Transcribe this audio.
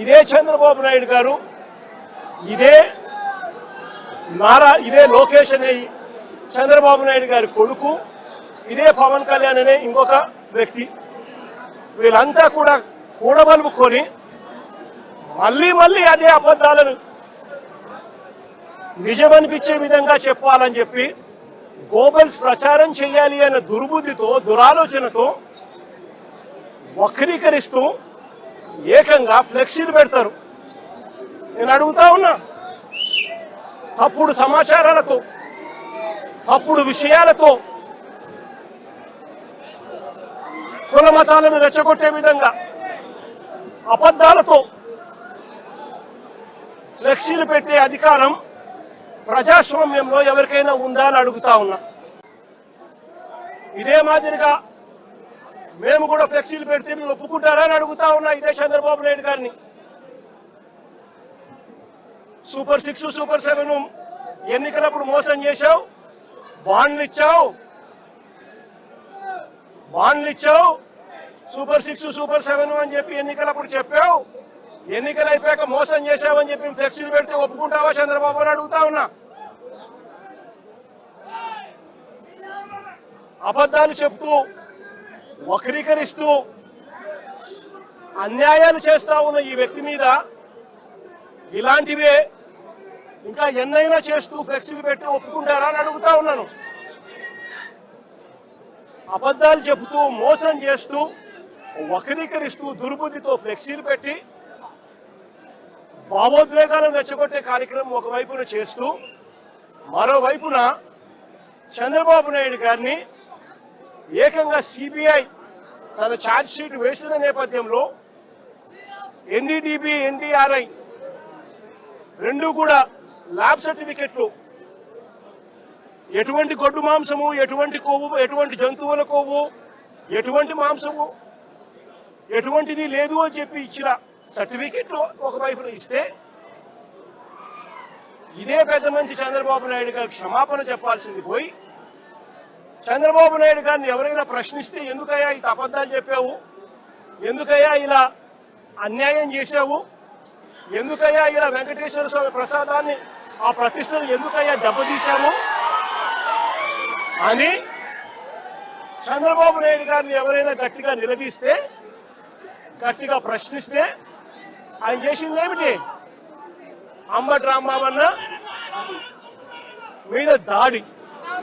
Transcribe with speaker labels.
Speaker 1: ఇదే చంద్రబాబు నాయుడు గారు, ఇదే లోకేష్ అనే చంద్రబాబు నాయుడు గారి కొడుకు, ఇదే పవన్ కళ్యాణ్ అనే ఇంకొక వ్యక్తి, వీళ్ళంతా కూడా కూడబలుపుకొని మళ్ళీ అదే అబద్ధాలను నిజమనిపించే విధంగా చెప్పాలని చెప్పి గోబెల్స్ ప్రచారం చేయాలి అన్న దుర్బుద్ధితో, దురాలోచనతో వక్రీకరిస్తూ ఏకంగా ఫ్లెక్సీలు పెడతారు. నేను అడుగుతా ఉన్నా, తప్పుడు సమాచారాలతో, తప్పుడు విషయాలతో, కుల మతాలను రెచ్చగొట్టే విధంగా అబద్ధాలతో ఫ్లెక్సీలు పెట్టే అధికారం ప్రజాస్వామ్యంలో ఎవరికైనా ఉందా అని అడుగుతా ఉన్నా. ఇదే మాదిరిగా మేము కూడా ఫ్లెక్సీలు పెడితే మీరు ఒప్పుకుంటారా అని అడుగుతా ఉన్నా ఇదే చంద్రబాబు నాయుడు గారిని. సూపర్ 6, సూపర్ 7 ఎన్నికలప్పుడు మోసం చేశావు, బాండ్లు ఇచ్చావు, సూపర్ 6, సూపర్ 7 అని చెప్పి ఎన్నికలప్పుడు చెప్పావు, ఎన్నికలు అయిపోయాక మోసం చేశావని చెప్పి ఫ్లెక్సీలు పెడితే ఒప్పుకుంటావా చంద్రబాబు అని అడుగుతా ఉన్నా. అబద్ధాలు చెప్తూ, వక్రీకరిస్తూ, అన్యాయాలు చేస్తా ఉన్న ఈ వ్యక్తి మీద ఇలాంటివే ఇంకా ఎన్నైనా చేస్తూ ఫ్లెక్సీలు పెట్టి ఒప్పుకుంటారా అని అడుగుతా ఉన్నాను. అబద్ధాలు చెబుతూ, మోసం చేస్తూ, వక్రీకరిస్తూ, దుర్బుద్ధితో ఫ్లెక్సీలు పెట్టి భావోద్వేగాలను రెచ్చగొట్టే కార్యక్రమం ఒకవైపున చేస్తూ, మరోవైపున చంద్రబాబు నాయుడు గారిని ఏకంగా సిబిఐ తన ఛార్జ్ షీట్ వేసిన నేపథ్యంలో ఎన్డీడీబీ, ఎన్డీఆర్ఐ రెండు కూడా ల్యాబ్ సర్టిఫికెట్లు, ఎటువంటి గొడ్డు మాంసము, ఎటువంటి కొవ్వు, ఎటువంటి జంతువుల కొవ్వు, ఎటువంటి మాంసము, ఎటువంటిది లేదు అని చెప్పి ఇచ్చిన సర్టిఫికెట్లు ఒకవైపున ఇస్తే, ఇదే పెద్ద మనిషి చంద్రబాబు నాయుడు గారికి క్షమాపణ చెప్పాల్సింది పోయి, చంద్రబాబు నాయుడు గారిని ఎవరైనా ప్రశ్నిస్తే ఎందుకయ్యా ఇంత అబద్ధాలు చెప్పావు, ఎందుకయ్యా ఇలా అన్యాయం చేశావు, ఎందుకయ్యా ఇలా వెంకటేశ్వర స్వామి ప్రసాదాన్ని, ఆ ప్రతిష్టను ఎందుకయ్యా దెబ్బతీశాము అని చంద్రబాబు నాయుడు గారిని ఎవరైనా గట్టిగా నిలదీస్తే, గట్టిగా ప్రశ్నిస్తే ఆయన చేసింది ఏమిటి? అంబటి రాంబాబన్న మీద దాడి.